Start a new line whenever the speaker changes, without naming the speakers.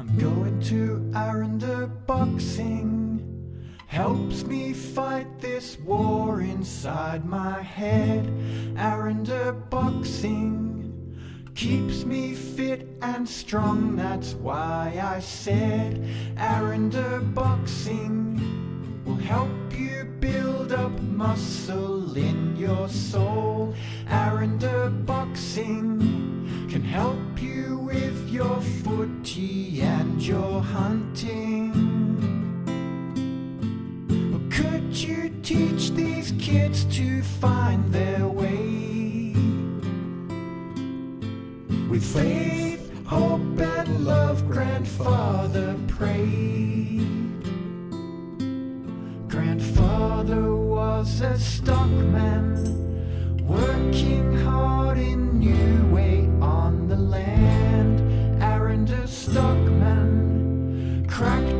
I'm going to Arrernte Boxing. Helps me fight this war inside my head. Arrernte Boxing keeps me fit and strong. That's why I said Arrernte Boxing will help you build up muscle in your soul. Arrernte Boxing can help you with your footy and your hunting. But could you teach these kids to find their way? With faith, hope and love, grandfather prayed. Grandfather was a stockman, working hard in New Way on the land. Arrernte stockman cracked